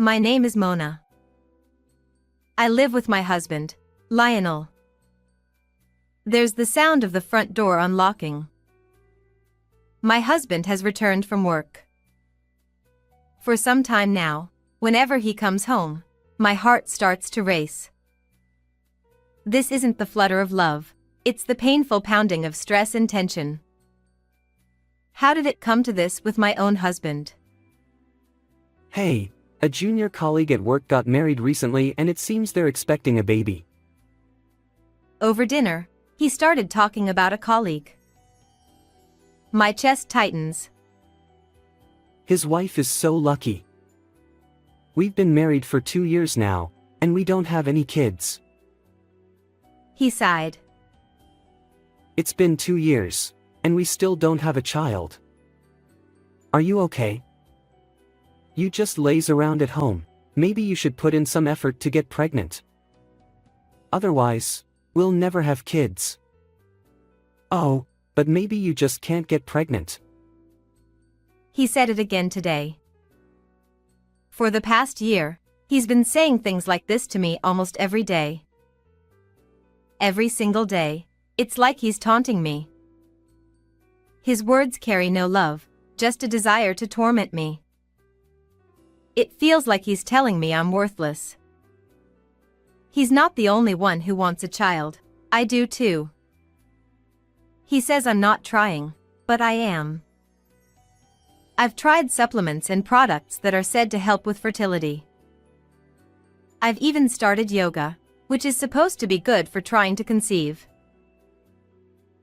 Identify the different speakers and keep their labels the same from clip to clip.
Speaker 1: My name is Mona. I live with my husband, Lionel. There's the sound of the front door unlocking. My husband has returned from work. For some time now, whenever he comes home, my heart starts to race. This isn't the flutter of love, it's the painful pounding of stress and tension. How did it come to this with my own husband?
Speaker 2: Hey, a junior colleague at work got married recently and it seems they're expecting a baby.
Speaker 1: Over dinner, he started talking about a colleague. My chest tightens.
Speaker 2: His wife is so lucky. We've been married for 2 years now, and we don't have any kids.
Speaker 1: He sighed.
Speaker 2: It's been 2 years, and we still don't have a child. Are you okay? You just laze around at home. Maybe you should put in some effort to get pregnant. Otherwise, we'll never have kids. Oh, but maybe you just can't get pregnant.
Speaker 1: He said it again today. For the past year, he's been saying things like this to me almost every day. Every single day, it's like he's taunting me. His words carry no love, just a desire to torment me. It feels like he's telling me I'm worthless. He's not the only one who wants a child, I do too. He says I'm not trying, but I am. I've tried supplements and products that are said to help with fertility. I've even started yoga, which is supposed to be good for trying to conceive.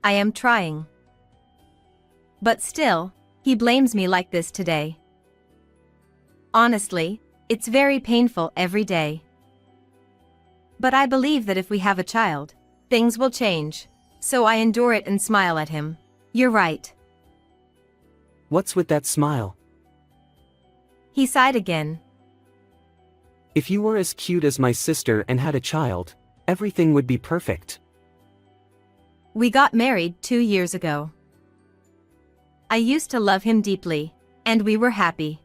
Speaker 1: I am trying. But still, he blames me like this today. Honestly, it's very painful every day. But I believe that if we have a child, things will change, so I endure it and smile at him. You're right.
Speaker 2: What's with that smile?
Speaker 1: He sighed again.
Speaker 2: If you were as cute as my sister and had a child, everything would be perfect.
Speaker 1: We got married 2 years ago. I used to love him deeply, and we were happy.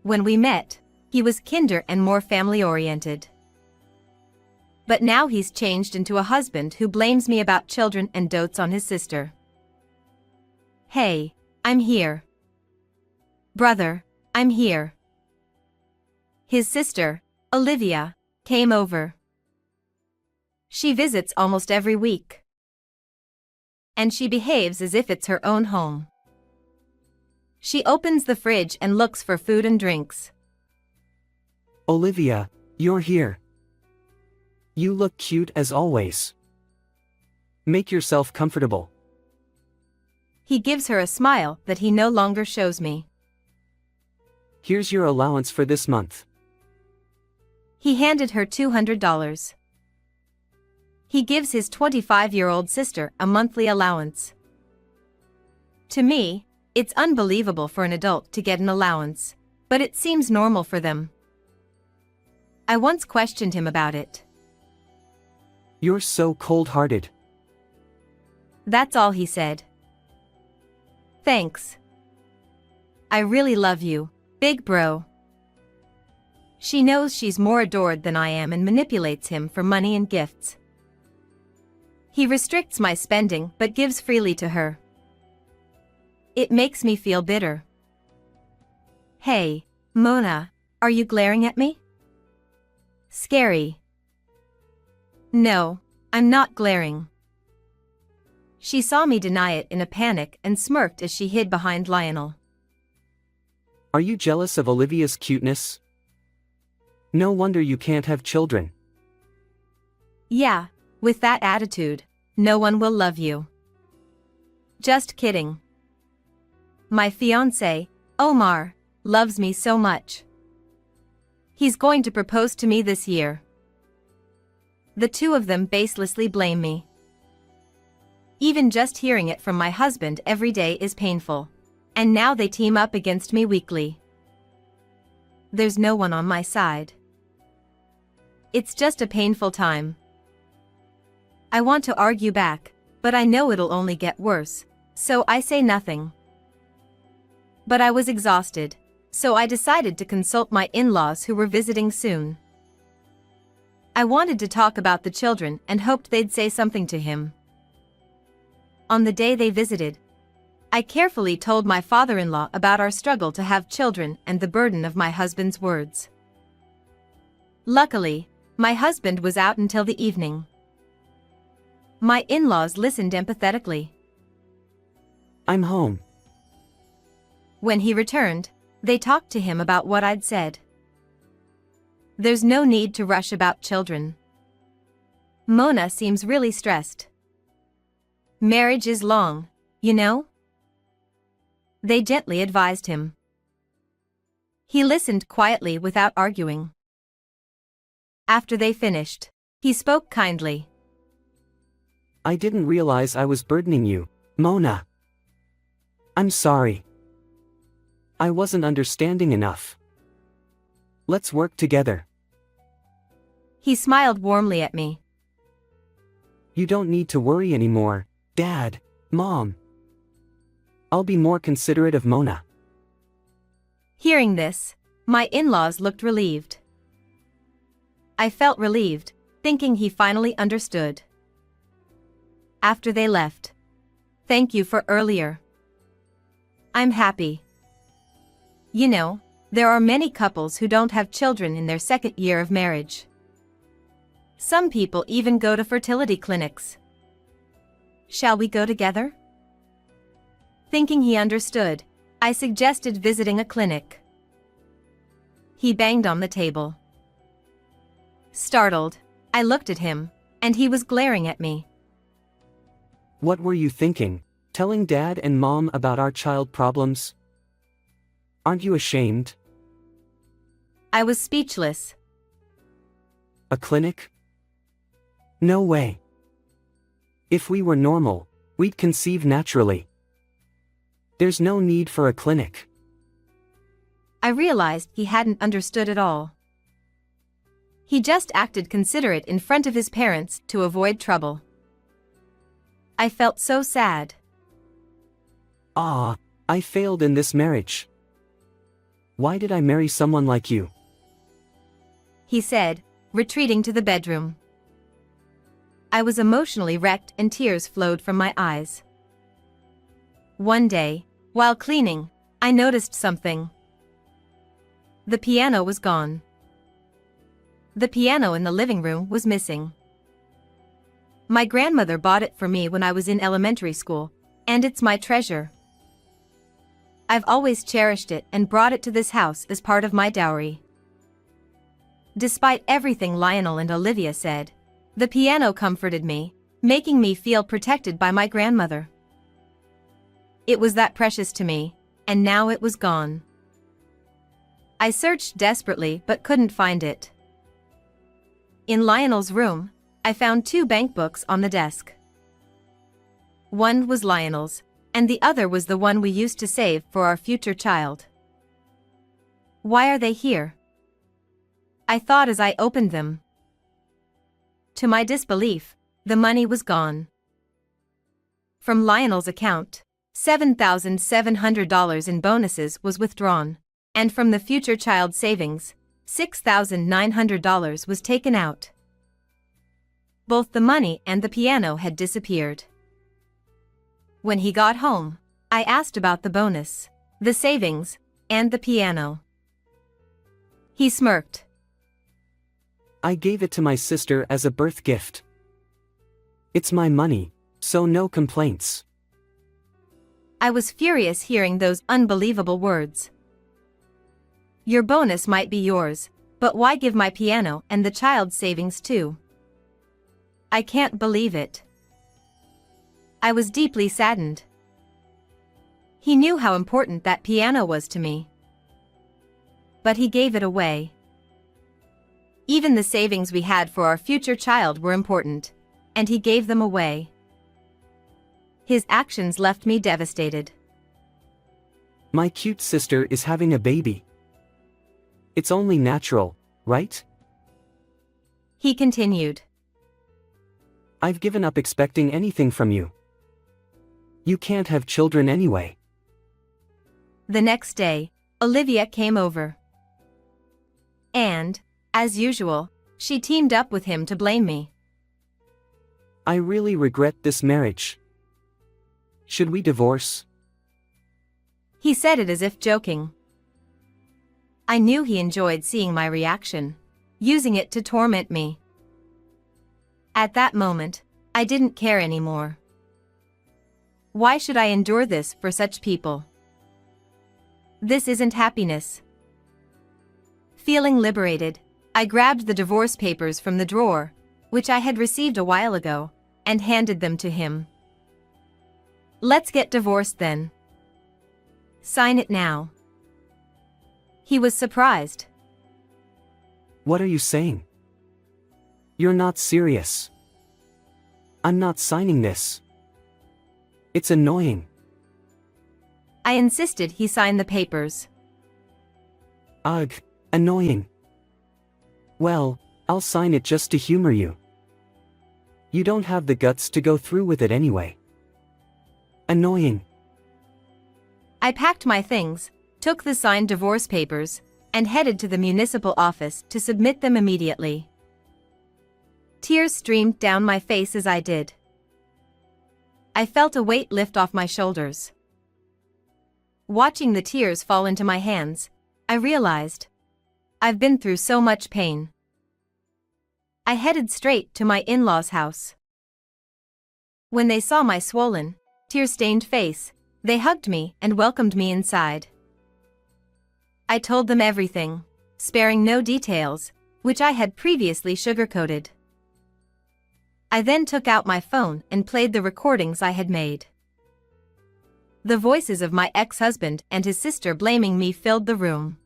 Speaker 1: When we met, he was kinder and more family-oriented. But now he's changed into a husband who blames me about children and dotes on his sister. Hey, I'm here. Brother, I'm here. His sister, Olivia, came over. She visits almost every week. And she behaves as if it's her own home. She opens the fridge and looks for food and drinks.
Speaker 2: Olivia, you're here. You look cute as always. Make yourself comfortable.
Speaker 1: He gives her a smile that he no longer shows me.
Speaker 2: Here's your allowance for this month.
Speaker 1: He handed her $200. He gives his 25-year-old sister a monthly allowance. To me, it's unbelievable for an adult to get an allowance, but it seems normal for them. I once questioned him about it.
Speaker 2: You're so cold-hearted.
Speaker 1: That's all he said. Thanks. I really love you, big bro. She knows she's more adored than I am and manipulates him for money and gifts. He restricts my spending but gives freely to her. It makes me feel bitter. Hey, Mona, are you glaring at me? Scary. No, I'm not glaring. She saw me deny it in a panic and smirked as she hid behind Lionel.
Speaker 2: Are you jealous of Olivia's cuteness? No wonder you can't have children.
Speaker 1: Yeah, with that attitude, no one will love you. Just kidding. My fiancé, Omar, loves me so much. He's going to propose to me this year. The two of them baselessly blame me. Even just hearing it from my husband every day is painful. And now they team up against me weekly. There's no one on my side. It's just a painful time. I want to argue back, but I know it'll only get worse, so I say nothing. But I was exhausted, so I decided to consult my in-laws who were visiting soon. I wanted to talk about the children and hoped they'd say something to him. On the day they visited, I carefully told my father-in-law about our struggle to have children and the burden of my husband's words. Luckily, my husband was out until the evening. My in-laws listened empathetically.
Speaker 2: I'm home.
Speaker 1: When he returned, they talked to him about what I'd said. There's no need to rush about children. Mona seems really stressed. Marriage is long, you know? They gently advised him. He listened quietly without arguing. After they finished, he spoke kindly.
Speaker 2: I didn't realize I was burdening you, Mona. I'm sorry. I wasn't understanding enough. Let's work together.
Speaker 1: He smiled warmly at me.
Speaker 2: You don't need to worry anymore, Dad, Mom. I'll be more considerate of Mona.
Speaker 1: Hearing this, my in-laws looked relieved. I felt relieved, thinking he finally understood. After they left. Thank you for earlier. I'm happy. You know, there are many couples who don't have children in their second year of marriage. Some people even go to fertility clinics. Shall we go together? Thinking he understood, I suggested visiting a clinic. He banged on the table. Startled, I looked at him, and he was glaring at me.
Speaker 2: What were you thinking, telling Dad and Mom about our child problems? Aren't you ashamed?
Speaker 1: I was speechless.
Speaker 2: A clinic? No way. If we were normal, we'd conceive naturally. There's no need for a clinic.
Speaker 1: I realized he hadn't understood at all. He just acted considerate in front of his parents to avoid trouble. I felt so sad.
Speaker 2: I failed in this marriage. Why did I marry someone like you?
Speaker 1: He said, retreating to the bedroom. I was emotionally wrecked and tears flowed from my eyes. One day, while cleaning, I noticed something. The piano was gone. The piano in the living room was missing. My grandmother bought it for me when I was in elementary school, and it's my treasure. I've always cherished it and brought it to this house as part of my dowry. Despite everything Lionel and Olivia said, the piano comforted me, making me feel protected by my grandmother. It was that precious to me, and now it was gone. I searched desperately but couldn't find it. In Lionel's room, I found 2 bank books on the desk. One was Lionel's, and the other was the one we used to save for our future child. Why are they here? I thought as I opened them. To my disbelief, the money was gone. From Lionel's account, $7,700 in bonuses was withdrawn, and from the future child savings, $6,900 was taken out. Both the money and the piano had disappeared. When he got home, I asked about the bonus, the savings, and the piano. He smirked.
Speaker 2: I gave it to my sister as a birth gift. It's my money, so no complaints.
Speaker 1: I was furious hearing those unbelievable words. Your bonus might be yours, but why give my piano and the child's savings too? I can't believe it. I was deeply saddened. He knew how important that piano was to me. But he gave it away. Even the savings we had for our future child were important, and he gave them away. His actions left me devastated.
Speaker 2: My cute sister is having a baby. It's only natural, right?
Speaker 1: He continued.
Speaker 2: I've given up expecting anything from you. You can't have children anyway.
Speaker 1: The next day, Olivia came over. And, as usual, she teamed up with him to blame me.
Speaker 2: I really regret this marriage. Should we divorce?
Speaker 1: He said it as if joking. I knew he enjoyed seeing my reaction, using it to torment me. At that moment, I didn't care anymore. Why should I endure this for such people? This isn't happiness. Feeling liberated, I grabbed the divorce papers from the drawer, which I had received a while ago, and handed them to him. Let's get divorced then. Sign it now. He was surprised.
Speaker 2: What are you saying? You're not serious. I'm not signing this. It's annoying.
Speaker 1: I insisted he sign the papers.
Speaker 2: Ugh, annoying. Well, I'll sign it just to humor you. You don't have the guts to go through with it anyway. Annoying.
Speaker 1: I packed my things, took the signed divorce papers, and headed to the municipal office to submit them immediately. Tears streamed down my face as I did. I felt a weight lift off my shoulders. Watching the tears fall into my hands, I realized I've been through so much pain. I headed straight to my in-laws' house. When they saw my swollen, tear-stained face, they hugged me and welcomed me inside. I told them everything, sparing no details, which I had previously sugarcoated. I then took out my phone and played the recordings I had made. The voices of my ex-husband and his sister blaming me filled the room.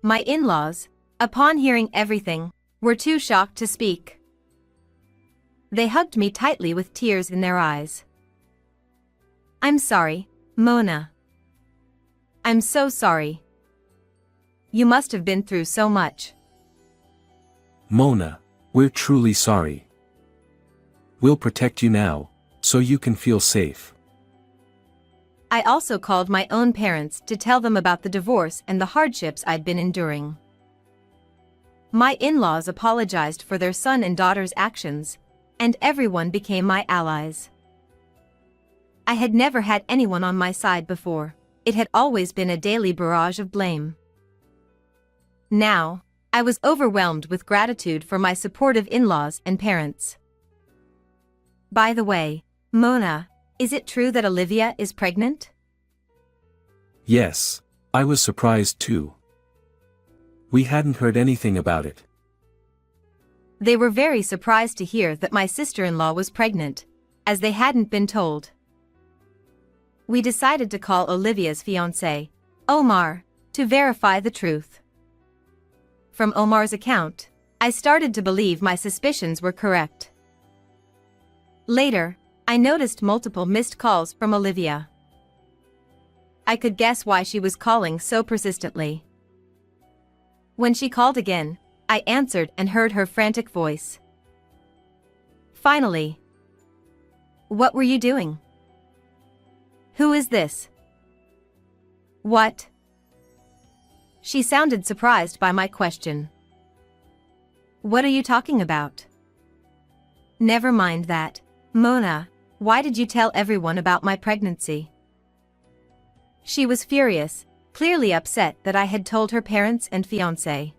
Speaker 1: My in-laws, upon hearing everything, were too shocked to speak. They hugged me tightly with tears in their eyes. I'm sorry, Mona. I'm so sorry. You must have been through so much.
Speaker 3: Mona, we're truly sorry. We'll protect you now, so you can feel safe.
Speaker 1: I also called my own parents to tell them about the divorce and the hardships I'd been enduring. My in-laws apologized for their son and daughter's actions, and everyone became my allies. I had never had anyone on my side before. It had always been a daily barrage of blame. Now, I was overwhelmed with gratitude for my supportive in-laws and parents. By the way, Mona, is it true that Olivia is pregnant?
Speaker 3: Yes, I was surprised too. We hadn't heard anything about it.
Speaker 1: They were very surprised to hear that my sister-in-law was pregnant, as they hadn't been told. We decided to call Olivia's fiancé, Omar, to verify the truth. From Omar's account, I started to believe my suspicions were correct. Later, I noticed multiple missed calls from Olivia. I could guess why she was calling so persistently. When she called again, I answered and heard her frantic voice. Finally. What were you doing? Who is this? What? She sounded surprised by my question. What are you talking about? Never mind that, Mona. Why did you tell everyone about my pregnancy? She was furious, clearly upset that I had told her parents and fiancé.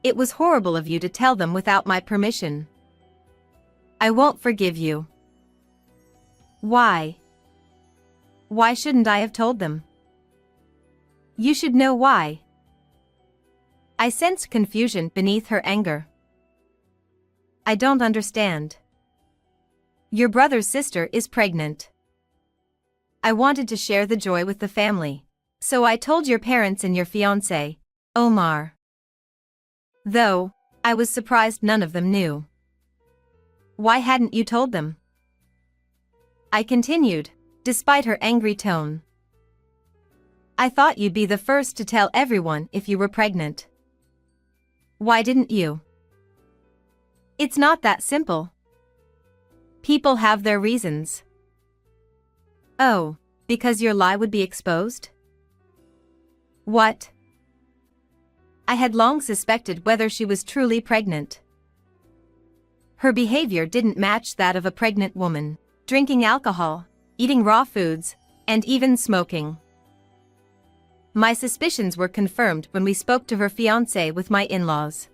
Speaker 1: It was horrible of you to tell them without my permission. I won't forgive you. Why? Why shouldn't I have told them? You should know why. I sensed confusion beneath her anger. I don't understand. Your brother's sister is pregnant. I wanted to share the joy with the family, so I told your parents and your fiancé, Omar. Though, I was surprised none of them knew. Why hadn't you told them? I continued, despite her angry tone. I thought you'd be the first to tell everyone if you were pregnant. Why didn't you? It's not that simple. People have their reasons. Oh, because your lie would be exposed? What? I had long suspected whether she was truly pregnant. Her behavior didn't match that of a pregnant woman, drinking alcohol, eating raw foods, and even smoking. My suspicions were confirmed when we spoke to her fiancé with my in-laws.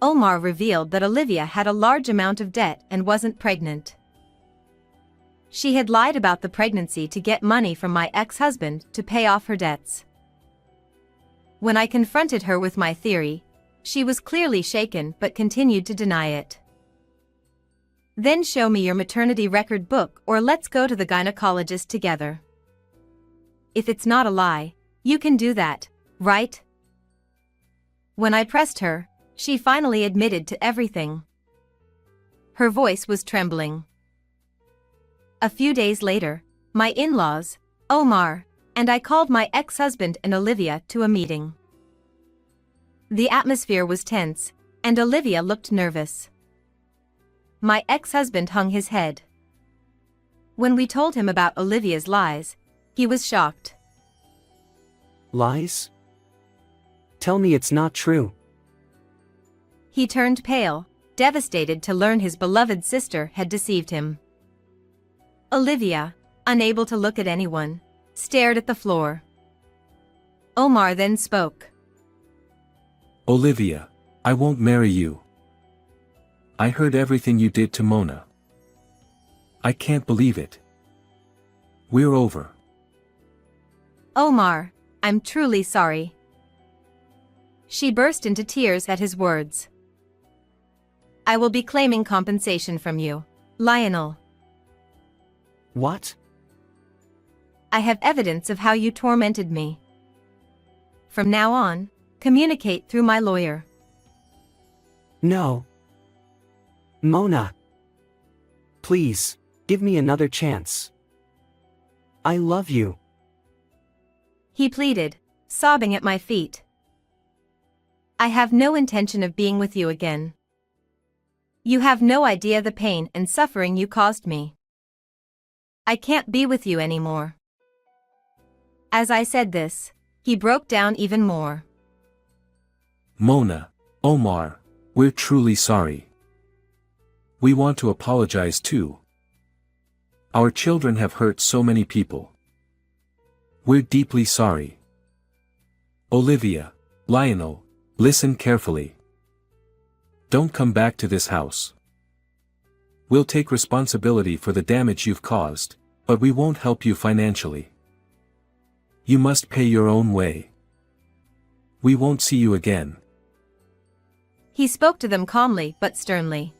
Speaker 1: Omar revealed that Olivia had a large amount of debt and wasn't pregnant. She had lied about the pregnancy to get money from my ex-husband to pay off her debts. When I confronted her with my theory, she was clearly shaken but continued to deny it. Then show me your maternity record book or let's go to the gynecologist together. If it's not a lie, you can do that, right? When I pressed her, she finally admitted to everything. Her voice was trembling. A few days later, my in-laws, Omar, and I called my ex-husband and Olivia to a meeting. The atmosphere was tense, and Olivia looked nervous. My ex-husband hung his head. When we told him about Olivia's lies, he was shocked.
Speaker 2: Lies? Tell me it's not true.
Speaker 1: He turned pale, devastated to learn his beloved sister had deceived him. Olivia, unable to look at anyone, stared at the floor. Omar then spoke.
Speaker 3: Olivia, I won't marry you. I heard everything you did to Mona. I can't believe it. We're over.
Speaker 1: Omar, I'm truly sorry. She burst into tears at his words. I will be claiming compensation from you, Lionel.
Speaker 2: What?
Speaker 1: I have evidence of how you tormented me. From now on, communicate through my lawyer.
Speaker 2: No. Mona. Please, give me another chance. I love you.
Speaker 1: He pleaded, sobbing at my feet. I have no intention of being with you again. You have no idea the pain and suffering you caused me. I can't be with you anymore. As I said this, he broke down even more.
Speaker 3: Mona, Omar, we're truly sorry. We want to apologize too. Our children have hurt so many people. We're deeply sorry. Olivia, Lionel, listen carefully. Don't come back to this house. We'll take responsibility for the damage you've caused, but we won't help you financially. You must pay your own way. We won't see you again.
Speaker 1: He spoke to them calmly but sternly.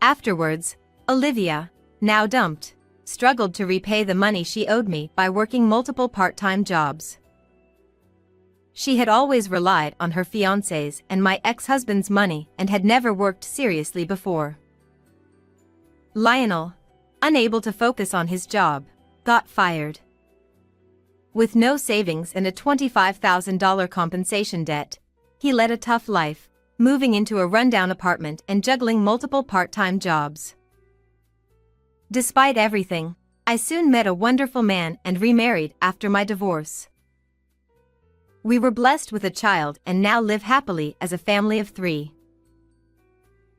Speaker 1: Afterwards, Olivia, now dumped, struggled to repay the money she owed me by working multiple part-time jobs. She had always relied on her fiancé's and my ex-husband's money and had never worked seriously before. Lionel, unable to focus on his job, got fired. With no savings and a $25,000 compensation debt, he led a tough life, moving into a rundown apartment and juggling multiple part-time jobs. Despite everything, I soon met a wonderful man and remarried after my divorce. We were blessed with a child and now live happily as a family of 3.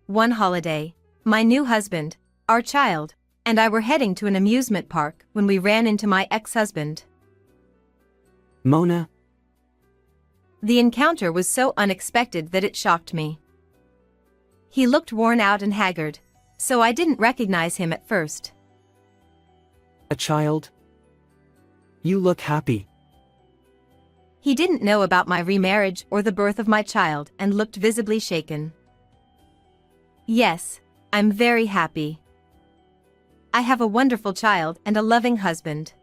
Speaker 1: One holiday, my new husband, our child, and I were heading to an amusement park when we ran into my ex-husband.
Speaker 2: Mona?
Speaker 1: The encounter was so unexpected that it shocked me. He looked worn out and haggard, so I didn't recognize him at first.
Speaker 2: A child? You look happy.
Speaker 1: He didn't know about my remarriage or the birth of my child and looked visibly shaken. Yes, I'm very happy. I have a wonderful child and a loving husband.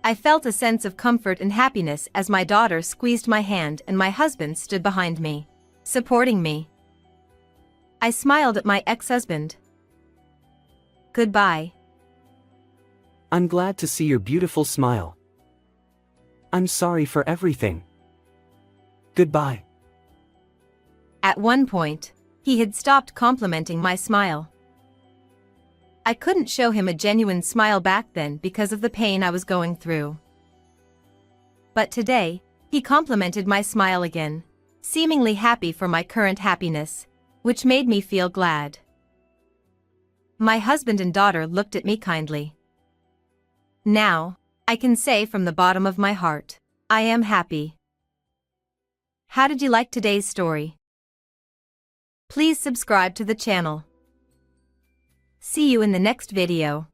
Speaker 1: I felt a sense of comfort and happiness as my daughter squeezed my hand and my husband stood behind me, supporting me. I smiled at my ex-husband. Goodbye.
Speaker 2: I'm glad to see your beautiful smile. I'm sorry for everything. Goodbye.
Speaker 1: At one point, he had stopped complimenting my smile. I couldn't show him a genuine smile back then because of the pain I was going through. But today, he complimented my smile again, seemingly happy for my current happiness, which made me feel glad. My husband and daughter looked at me kindly. Now, I can say from the bottom of my heart, I am happy. How did you like today's story? Please subscribe to the channel. See you in the next video.